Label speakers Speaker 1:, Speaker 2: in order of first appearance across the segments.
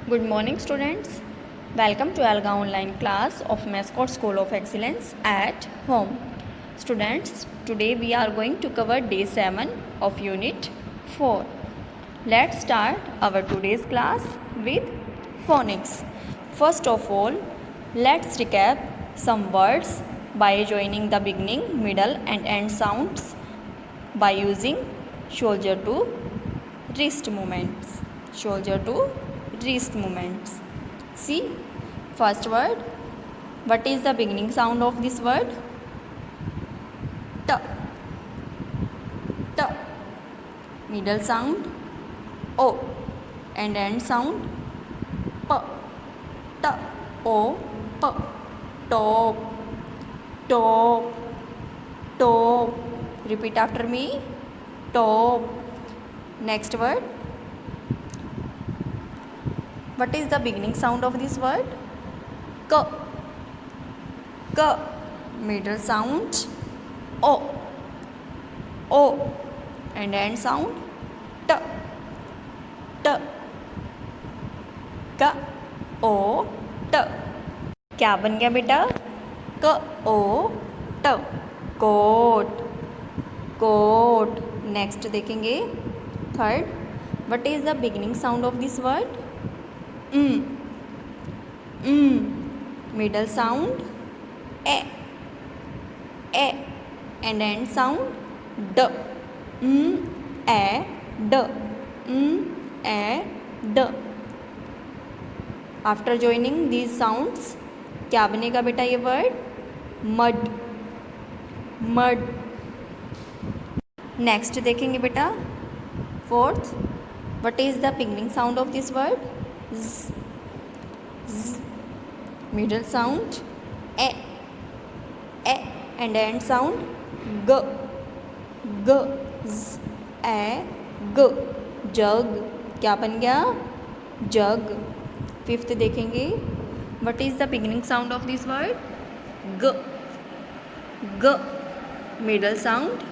Speaker 1: Good morning, students. Welcome to Alga online class of Mascot School of Excellence at home. Students, today we are going to cover day 7 of unit 4. Let's start our today's class with phonics. First of all, let's recap some words by joining the beginning, middle and end sounds by using shoulder to wrist movements. Shoulder to wrist movements. See, first word. What is the beginning sound of this word? T. T. Middle sound O and end sound P. T. O. P. Top. Top. Top. Repeat after me. Top. Next word. What is the beginning sound of this word? K. K. Middle sound O. O. And end sound T. T. K. O. T. क्या बन गया बेटा? K. O. T. Coat. Coat. Next देखेंगे third. What is the beginning sound of this word? Middle sound A. And end sound D. A. D. A. D. After joining these sounds क्या बनेगा बेटा ये word? Mud. Mud. Next देखेंगे बेटा fourth. What is the beginning sound of this word? Z. Z. Middle sound A. And end sound G. G. Z. A. G. जग. क्या बन गया? जग. Fifth देखेंगे. What is the beginning sound of this word? G. G. Middle sound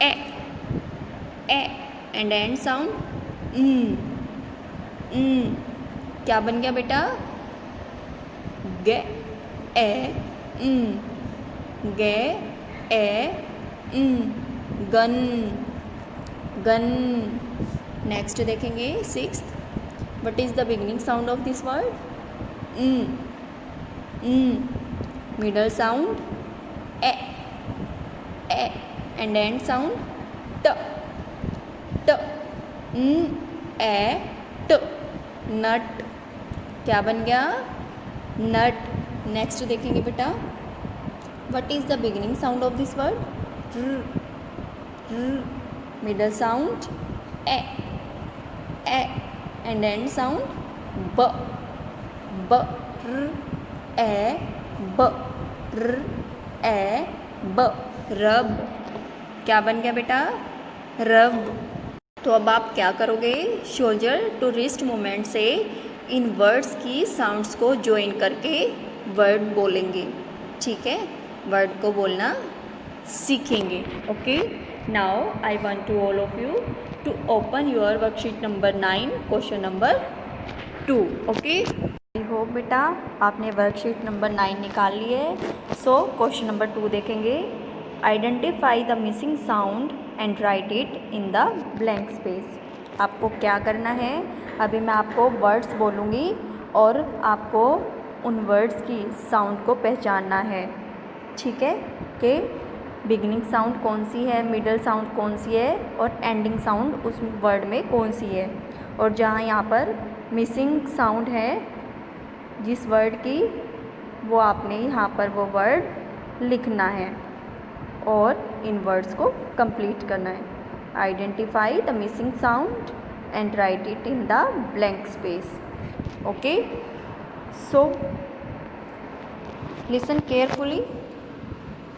Speaker 1: A. And end sound क्या बन गया बेटा? गे. ए. गे. ए. Gun. Gun. Next देखेंगे sixth. What is the beginning sound of this word? Middle sound A. And end sound T. T. A. T. नट. क्या बन गया? नट. Next देखेंगे बेटा. What is the beginning sound of this word? Middle sound A. And end sound B. B. A. B. A. B. रब. क्या बन गया बेटा? रब. तो अब आप क्या करोगे? शोल्डर टू रिस्ट मूवमेंट से इन वर्ड्स की साउंड्स को ज्वाइन करके वर्ड बोलेंगे. ठीक है, वर्ड को बोलना सीखेंगे. Okay, now I want to all of you to open your worksheet number 9 question number 2. Okay, I hope बेटा आपने वर्कशीट नंबर 9 निकाल ली है. सो क्वेश्चन नंबर 2 देखेंगे. Identify the missing sound and right it in the blank space. आपको क्या करना है? अभी मैं आपको वर्ड्स बोलूँगी और आपको उन वर्ड्स की साउंड को पहचानना है. ठीक है, कि बिगिनिंग साउंड कौन सी है, मिडल साउंड कौन सी है और एंडिंग साउंड उस वर्ड में कौन सी है. और जहाँ यहाँ पर मिसिंग साउंड है जिस वर्ड की, वो आपने यहाँ पर वो वर्ड लिखना है और इन वर्ड्स को कंप्लीट करना है. Identify the missing sound and right it in the blank space. Okay, so listen carefully.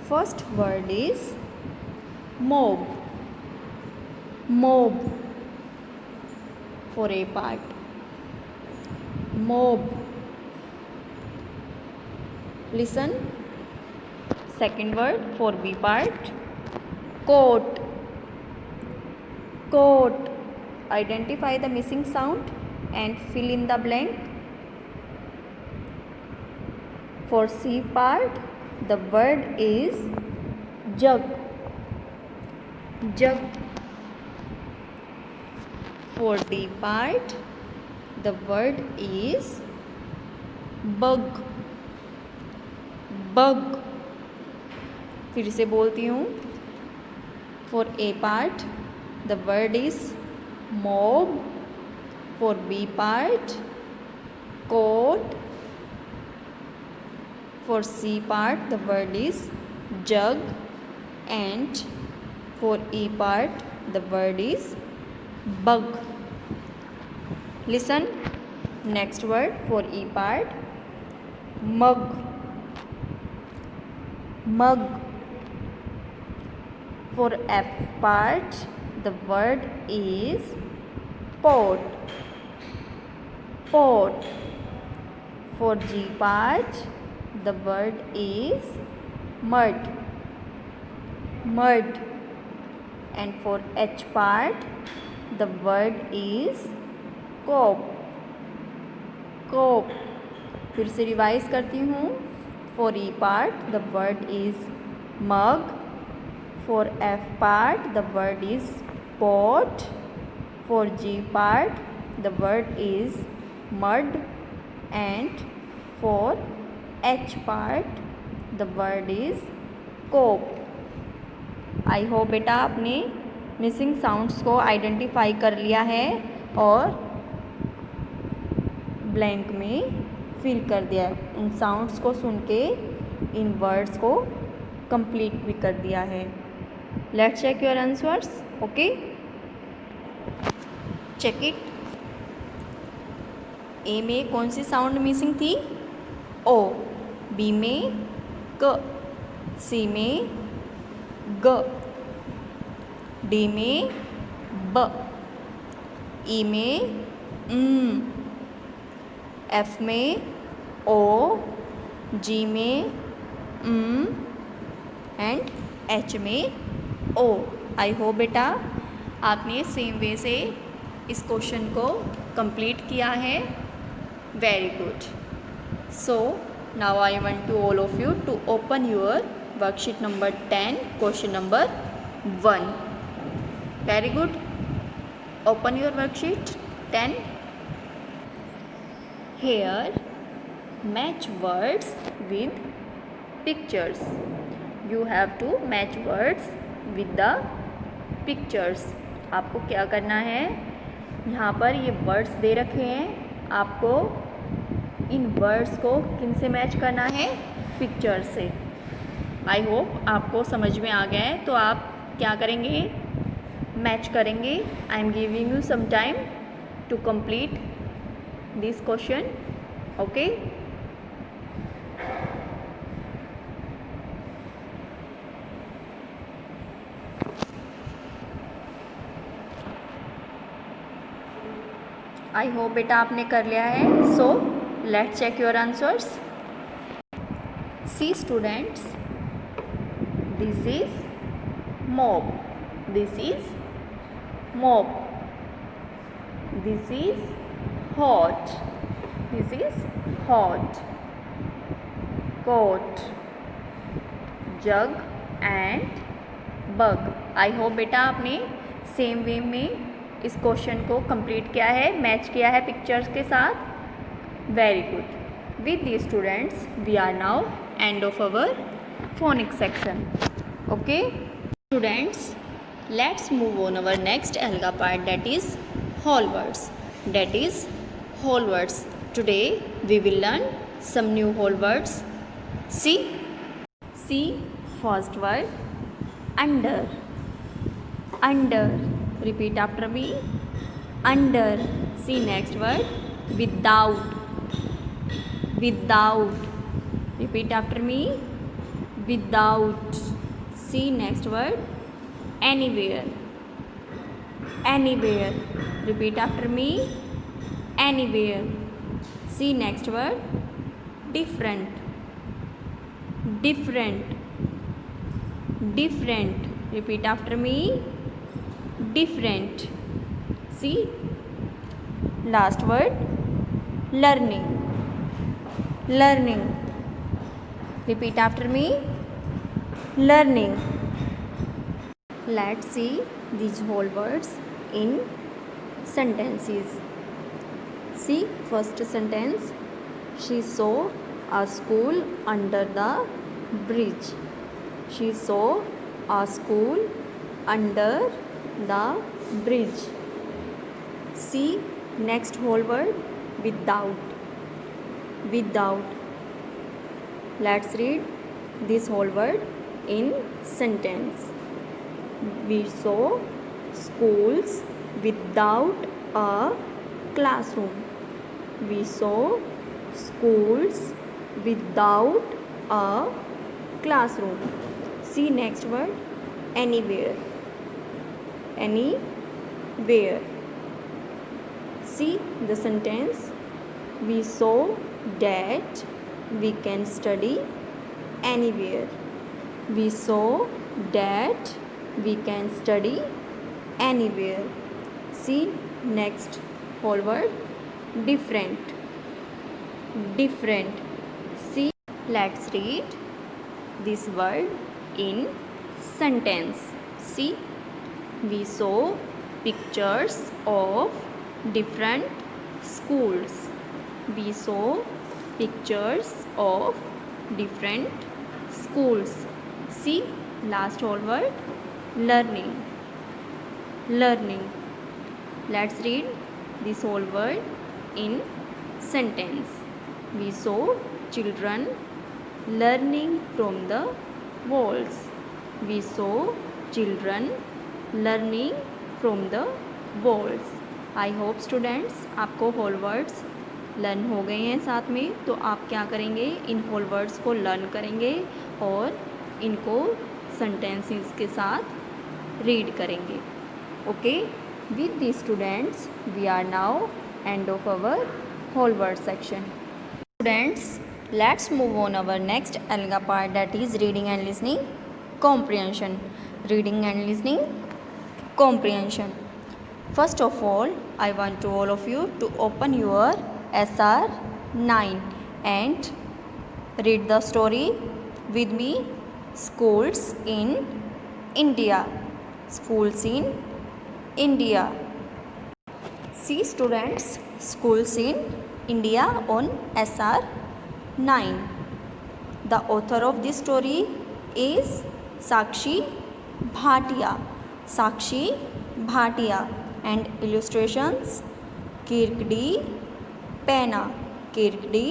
Speaker 1: First word is mob. Mob. For a part. Mob. Listen. Second word for B part. Coat. Coat. Identify the missing sound and fill in the blank. For C part, the word is jug. Jug. For D part, the word is bug. Bug. फिर से बोलती हूँ. For A part, the word is mob. For B part, coat. For C part, the word is jug. And for E part, the word is bug. Listen. Next word for E part, mug. Mug. For F part, the word is pot. Pot. For G part, the word is mud. Mud. And for H part, the word is cope. Cope. फिर से revise करती हूँ. For E part, the word is mug. For F part, the word is pot. For G part, the word is mud. And for H part, the word is cope. I hope बेटा आपने missing sounds को identify कर लिया है और blank में fill कर दिया है. इन साउंड्स को सुन के इन वर्ड्स को कंप्लीट भी कर दिया है. Let's check your answers. Okay, check it. A में कौन सी साउंड मिसिंग थी? ओ. बी में क. सी में ग. डी में ब. ई में एफ में ओ. जी में एंड एच में ओ. आई होप बेटा आपने सेम वे से इस क्वेश्चन को कंप्लीट किया है. Very good. So now I want to all of you to open your worksheet number 10, question number 1. Very good. Open your worksheet 10. Here, match words with pictures. You have to match words with the pictures. आपको क्या करना है? यहाँ पर ये words दे रखे हैं. आपको इन वर्ड्स को किन से मैच करना है? पिक्चर से. आई होप आपको समझ में आ गया है. तो आप क्या करेंगे? मैच करेंगे. I am giving you some time to complete this question. Okay, I hope बेटा आपने कर लिया है. So let's check your answers. See students, this is mob. This is mop. This is hot. This is hot. Coat, jug and bug. I hope बेटा आपने same way में इस question को कंप्लीट किया है, मैच किया है पिक्चर्स के साथ. Very good. With the students we are now end of our phonics section. Okay students, let's move on our next alga part, that is whole words. That is whole words. Today we will learn some new whole words. See first word, under. Under. Repeat after me. Under. See next word, without. Without. Repeat after me. Without. See next word, anywhere. Anywhere. Repeat after me. Anywhere. See next word, different. Different. Different. Repeat after me. Different. See last word, learning. Learning. Repeat after me. Learning. Let's see these whole words in sentences. See, first sentence. She saw a school under the bridge. She saw a school under the bridge. See, next whole word, without. Without. Let's read this whole word in sentence. We saw schools without a classroom. We saw schools without a classroom. See next word, anywhere. Anywhere. See the sentence. We saw that we can study anywhere. We saw that we can study anywhere. See next whole word, different. Different. See, let's read this word in sentence. See, we saw pictures of different schools. We saw pictures of different schools. See, last whole word, learning. Learning. Let's read this whole word in sentence. We saw children learning from the walls. We saw children learning from the walls. I hope students आपको whole words learn हो गए हैं साथ में, तो आप क्या करेंगे, इन होल वर्ड्स को लर्न करेंगे और इनको सेंटेंसेस के साथ रीड करेंगे. Okay, with the students we are now end of our whole word section. Students, let's move on our next alga part, that is reading and listening comprehension. Reading and listening comprehension. First of all, I want to all of you to open your SR 9 and read the story with me. Schools in India. Schools in India. See students, schools in India on SR 9. The author of this story is Sakshi Bhatia. Sakshi Bhatia. And illustrations Kirkdi Pena. Kirkdi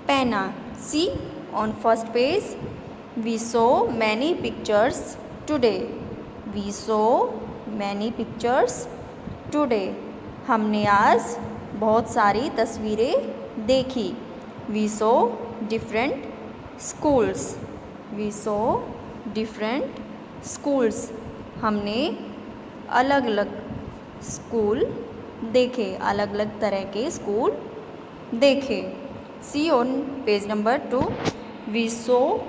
Speaker 1: Pena. See, on first page we saw many pictures today. We saw many pictures today. हमने आज बहुत सारी तस्वीरें देखी. We saw different schools. We saw different schools. हमने अलग अलग school देखे, अलग अलग तरह के स्कूल देखे. See on page number 2. We saw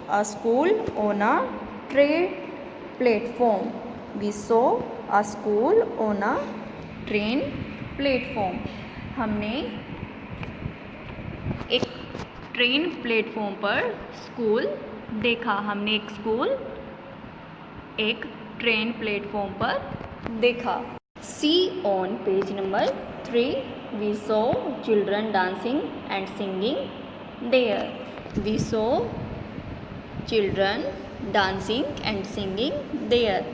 Speaker 1: a school on a train platform. We saw a school on a train platform. हमने एक ट्रेन प्लेटफॉर्म पर स्कूल देखा. हमने एक स्कूल एक ट्रेन प्लेटफॉर्म पर देखा. See on page number 3. We saw children dancing and singing there. We saw children dancing and singing there.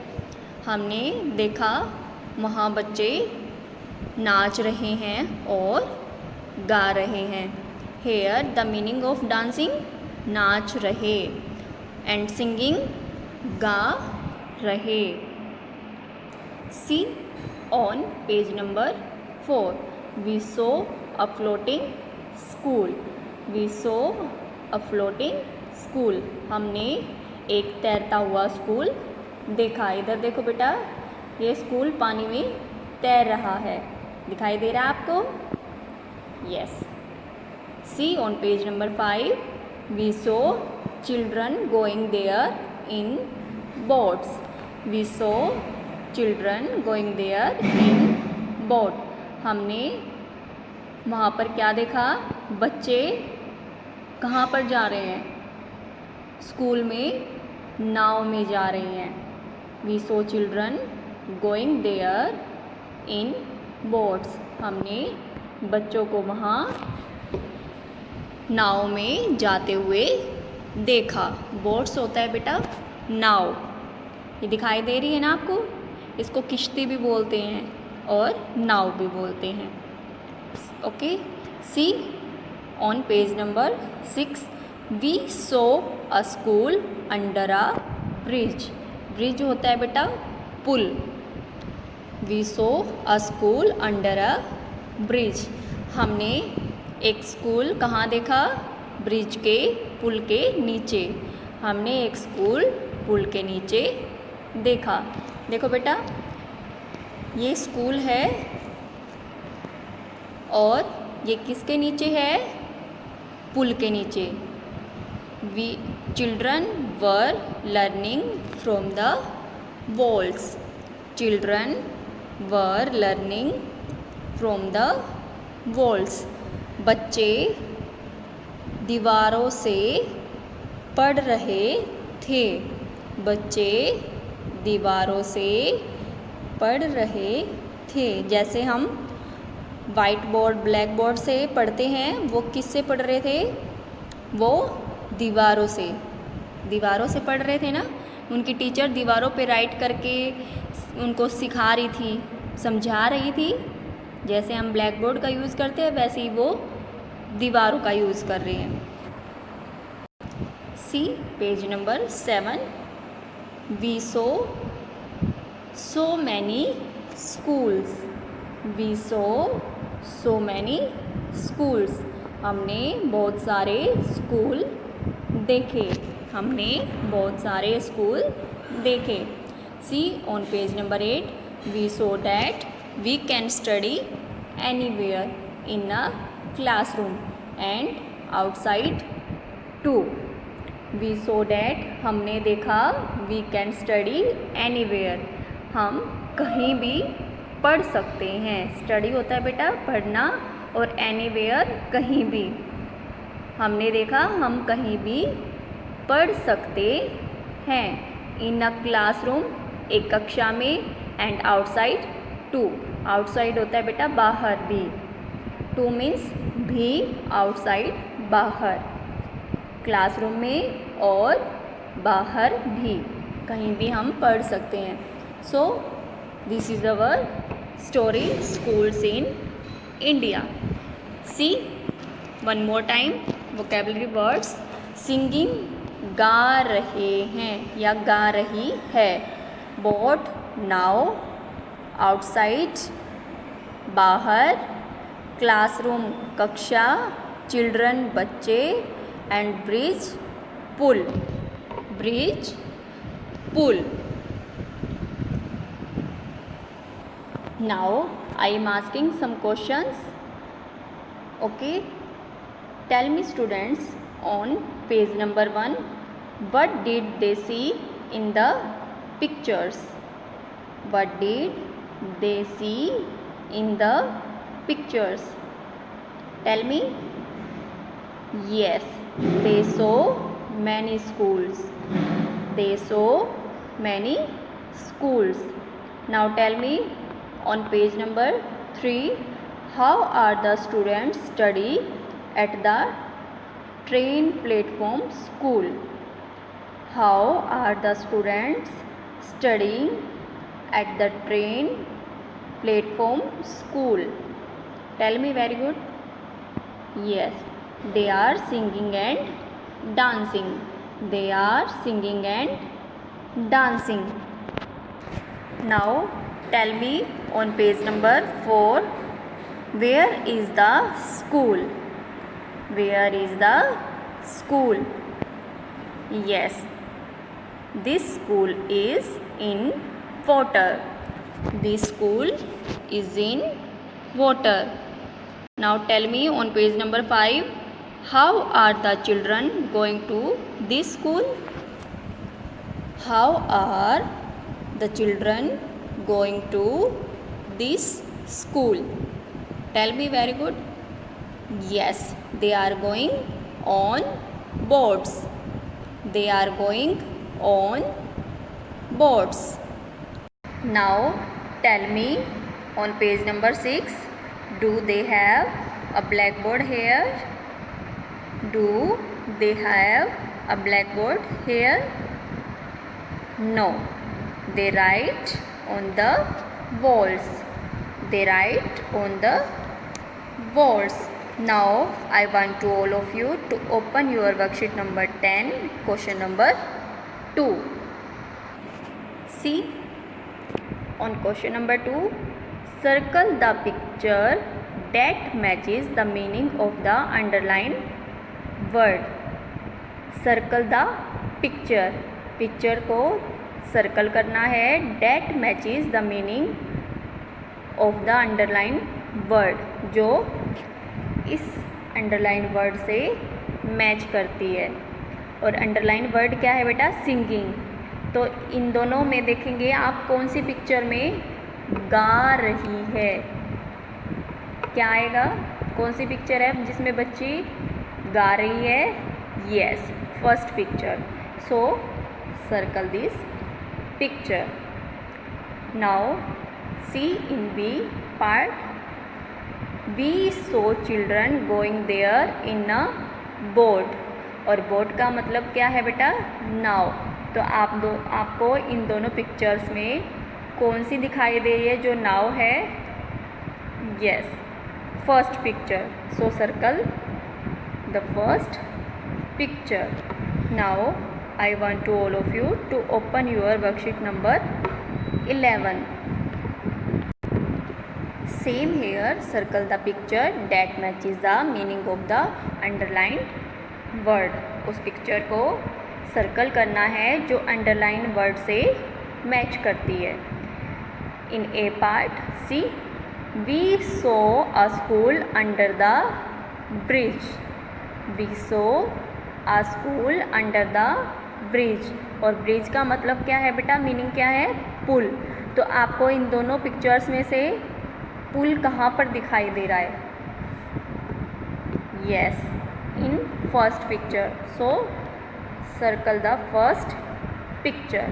Speaker 1: हमने देखा वहाँ बच्चे नाच रहे हैं और गा रहे हैं. Here the meaning of dancing, नाच रहे, and singing, गा रहे. See on page number 4. We saw a floating school. We saw a floating school. हमने एक तैरता हुआ स्कूल देखा. इधर देखो बेटा, ये स्कूल पानी में तैर रहा है. दिखाई दे रहा है आपको? Yes. See on page number 5. We saw children going there in boats. We saw children going there in boat. हमने वहाँ पर क्या देखा? बच्चे कहाँ पर जा रहे हैं? स्कूल में नाव में जा रहे हैं। We saw children going there in boats. हमने बच्चों को वहाँ नाव में जाते हुए देखा। बोट्स होता है बेटा नाव। ये दिखाई दे रही है ना आपको? इसको किश्ती भी बोलते हैं और नाव भी बोलते हैं। Okay, see on page number 6 we saw a school under a bridge. Bridge होता है बेटा पुल। We saw a school under a bridge. हमने एक स्कूल कहाँ देखा? ब्रिज के पुल के नीचे। हमने एक स्कूल पुल के नीचे देखा। देखो बेटा, ये स्कूल है और ये किसके नीचे है? पुल के नीचे। We children were learning from the walls. Children were learning from the walls. बच्चे दीवारों से पढ़ रहे थे। बच्चे दीवारों से पढ़ रहे थे। जैसे हम वाइट बोर्ड ब्लैक बोर्ड से पढ़ते हैं, वो किससे पढ़ रहे थे? वो दीवारों से। दीवारों से पढ़ रहे थे ना। उनकी टीचर दीवारों पे राइट करके उनको सिखा रही थी, समझा रही थी। जैसे हम ब्लैक बोर्ड का यूज़ करते हैं वैसे ही वो दीवारों का यूज़ कर रहे हैं। See page number 7 we saw so many schools। we saw so many schools। हमने बहुत सारे स्कूल देखे। हमने बहुत सारे स्कूल देखे। See on page number 8 we saw that we can study anywhere in a classroom and outside too। we saw that हमने देखा we can study anywhere। हम कहीं भी पढ़ सकते हैं। स्टडी होता है बेटा पढ़ना और एनीवेयर कहीं भी। हमने देखा हम कहीं भी पढ़ सकते हैं। इन अ क्लासरूम एक कक्षा में एंड आउटसाइड टू। आउटसाइड होता है बेटा बाहर भी। टू मीन्स भी, आउटसाइड बाहर। क्लासरूम में और बाहर भी कहीं भी हम पढ़ सकते हैं। So this is our story schools in India। See one more time vocabulary words। singing गा रहे हैं या गा रही है। boat नाव। outside बाहर। classroom कक्षा। children बच्चे and bridge पुल। bridge पुल। Now I am asking some questions। okay, tell me students on page number 1 what did they see in the pictures? What did they see in the pictures? Tell me। yes, they saw many schools। they saw many schools। now tell me on page number 3 how are the students study at the train platform school? how are the students studying at the train platform school? tell me very good। yes, they are singing and dancing। they are singing and dancing। now tell me on page number 4 where is the school? where is the school? yes, this school is in water। this school is in water। now tell me on page number 5 how are the children going to this school? how are the children going to this school? tell me very good। yes, they are going on boats। they are going on boats. Now tell me, on page number 6, do they have a blackboard here? Do they have a blackboard here? No, they write on the walls. They write on the walls. Now I want to all of you to open your worksheet number 10, question number 2. See, on question number 2, circle the picture that matches the meaning of the underlined word. Circle the picture, picture को circle करना है that matches the meaning of the underline word, जो इस underline word से match करती है. और underline word क्या है बेटा? सिंगिंग. तो इन दोनों में देखेंगे आप कौन सी पिक्चर में गा रही है. क्या आएगा? कौन सी पिक्चर है जिसमें बच्ची गा रही है? Yes, first picture. So circle this picture. Now see in B part. We saw children going there in a boat. और बोट का मतलब क्या है बेटा? नाव. तो आपको इन दोनों पिक्चर्स में कौन सी दिखाई दे रही है जो नाव है? Yes, first picture. So circle the first picture. Now I want to all of you to open your worksheet number 11. Same here, circle the picture that matches the meaning of the underlined word. उस picture को circle करना है जो underline word से match करती है. In A part C, we saw a school under the bridge. We saw a school under the bridge. और bridge का मतलब क्या है बेटा? मीनिंग क्या है? पुल. तो आपको इन दोनों पिक्चर्स में से पुल कहाँ पर दिखाई दे रहा है? Yes, in first picture. So circle the first picture.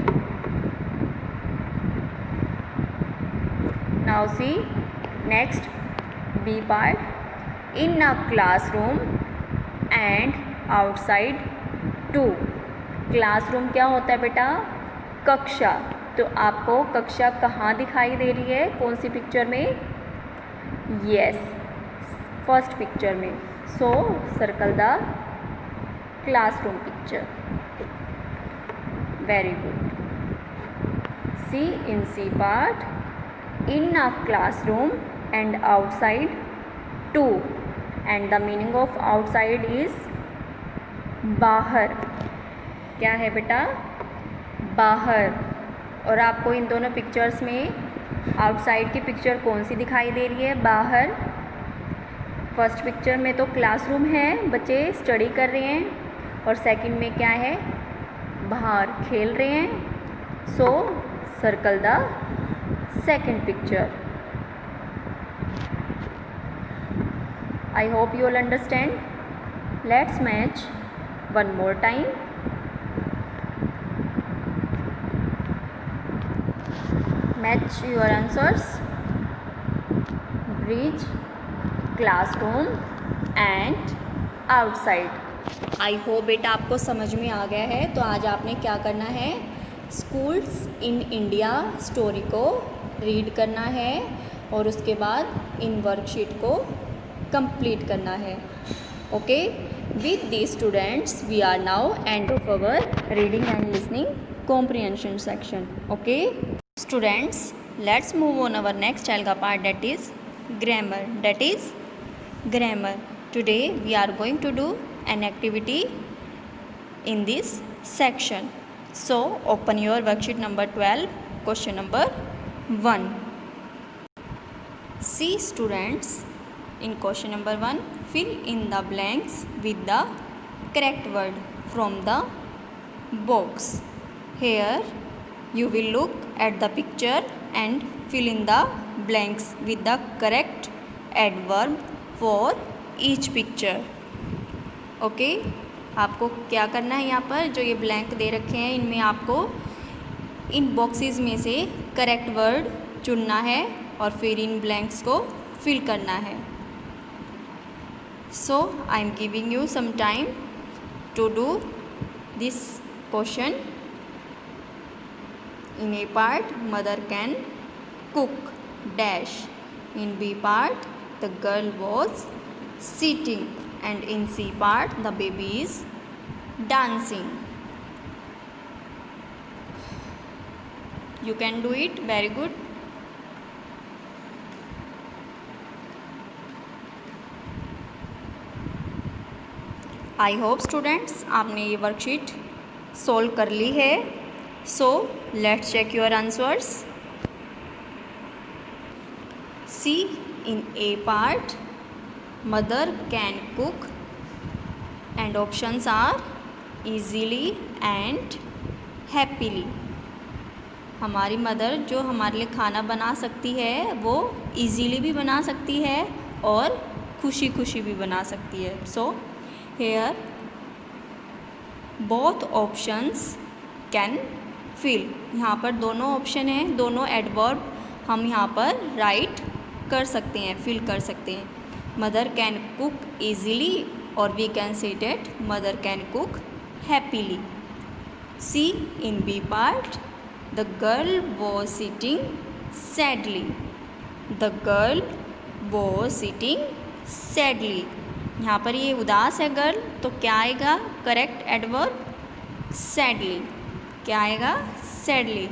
Speaker 1: Now see next B part. In a classroom and outside too. Classroom क्या होता है बेटा? कक्षा. तो आपको कक्षा कहाँ दिखाई दे रही है? कौन सी पिक्चर में? यस, फर्स्ट पिक्चर में. So circle the classroom picture. Very good. See in C part. In a classroom and outside too. And the meaning of outside is बाहर. क्या है बेटा? बाहर. और आपको इन दोनों पिक्चर्स में आउटसाइड की पिक्चर कौन सी दिखाई दे रही है? बाहर. फर्स्ट पिक्चर में तो क्लासरूम है, बच्चे स्टडी कर रहे हैं. और सेकंड में क्या है? बाहर खेल रहे हैं. सो circle the second picture. I hope you all understand. Let's match one more time. Match your answers. Bridge, classroom and outside. I hope बेटा आपको समझ में आ गया है. तो आज आपने क्या करना है? स्कूल्स इन इंडिया स्टोरी को रीड करना है और उसके बाद इन वर्कशीट को कंप्लीट करना है. Okay, with the students we are now end of our reading and listening comprehension section. Okay students, let's move on our next अलगा part, that is grammar. Today we are going to do an activity in this section. So open your worksheet number 12, question number 1. See students, in question number 1, fill in the blanks with the correct word from the box. Here you will look at the picture and fill in the blanks with the correct adverb for each picture. Okay, आपको क्या करना है, यहाँ पर जो ये blank दे रखे हैं इनमें आपको इन बॉक्सेस में से करेक्ट वर्ड चुनना है और फिर इन ब्लैंक्स को फिल करना है। So I am giving you some time to do this question. In A part, mother can cook dash. In B part, the girl was sitting, and in C part, the baby is dancing. You can do it. Very good. I hope students आपने ये worksheet solve कर ली है। So let's check your answers. See, in A part, mother can cook, and options are easily and happily. हमारी mother जो हमारे लिए खाना बना सकती है वो easily भी बना सकती है और खुशी खुशी भी बना सकती है। So here both options can fill, यहाँ पर दोनों ऑप्शन हैं, दोनों एडवर्ब हम यहाँ पर राइट कर सकते हैं, फिल कर सकते हैं। मदर कैन कुक ईजीली और we can say that mother can cook happily. See, in B part, the girl was sitting sadly. The girl was sitting sadly, यहाँ पर ये उदास है गर्ल, तो क्या आएगा करेक्ट एडवर्ब? सैडली। क्या आएगा? Sadly.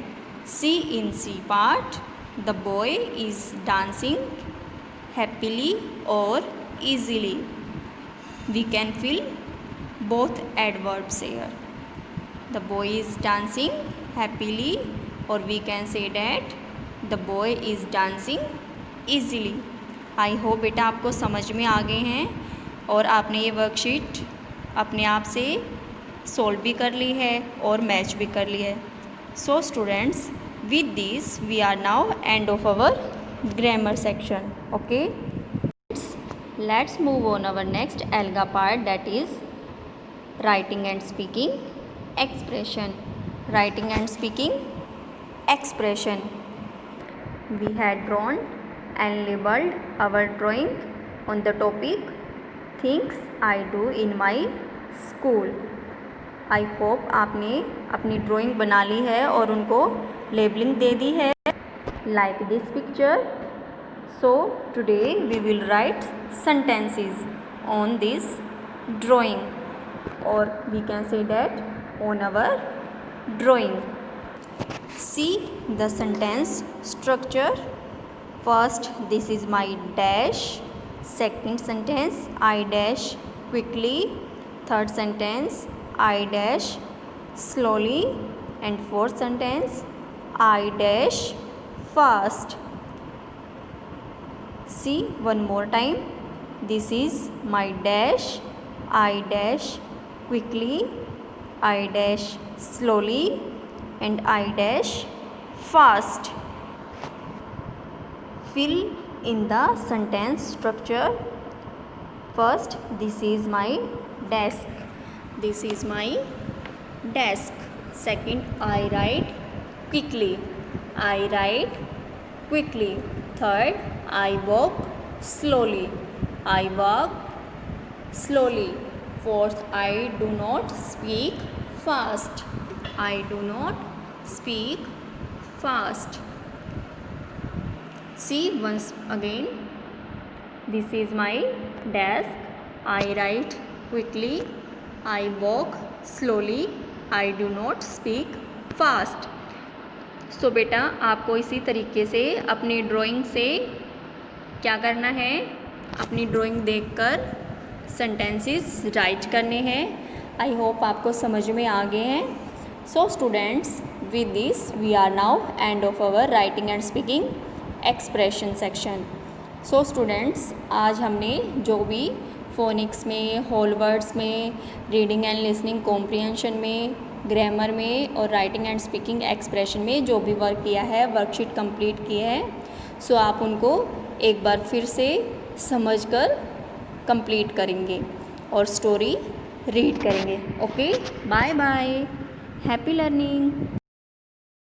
Speaker 1: C, in C part, the boy is dancing happily और easily. We can fill both adverbs here. The boy is dancing happily और we can say that the boy is dancing easily. I hope बेटा आपको समझ में आ गए हैं और आपने ये वर्कशीट अपने आप से सोल्व भी कर ली है और मैच भी कर ली है। So students, with this we are now end of our grammar section. Okay, let's move on our next एल्गा part, that is writing and speaking expression. Writing and speaking expression. We had drawn and labelled our drawing on the topic things I do in my school. I hope आपने अपनी drawing बना ली है और उनको labelling दे दी है, like this picture. So today we will write sentences on this drawing, or we can say that on our drawing. See the sentence structure. First, this is my dash. Second sentence, I dash quickly. Third sentence, I dash slowly. And fourth sentence, I dash fast. See one more time. This is my dash. I dash quickly. I dash slowly. And I dash fast. Fill in the sentence structure. First, this is my desk. This is my desk. Second, I write quickly. I write quickly. Third, I walk slowly. I walk slowly. Fourth, I do not speak fast. I do not speak fast. See once again. This is my desk. I write quickly. I walk slowly. I do not speak fast. सो बेटा आपको इसी तरीके से अपनी drawing से क्या करना है, अपनी ड्राइंग देखकर सेंटेंसेस राइट करने हैं। आई होप आपको समझ में आ गए हैं। So students, with this we are now end of our writing and speaking expression section. So students, आज हमने जो भी फोनिक्स में, होल वर्ड्स में, रीडिंग एंड लिसनिंग कॉम्प्रिहेंशन में, ग्रामर में और राइटिंग एंड स्पीकिंग एक्सप्रेशन में जो भी वर्क किया है, वर्कशीट कंप्लीट की है। सो आप उनको एक बार फिर से समझकर कंप्लीट करेंगे और स्टोरी रीड करेंगे। Okay, bye bye, happy learning.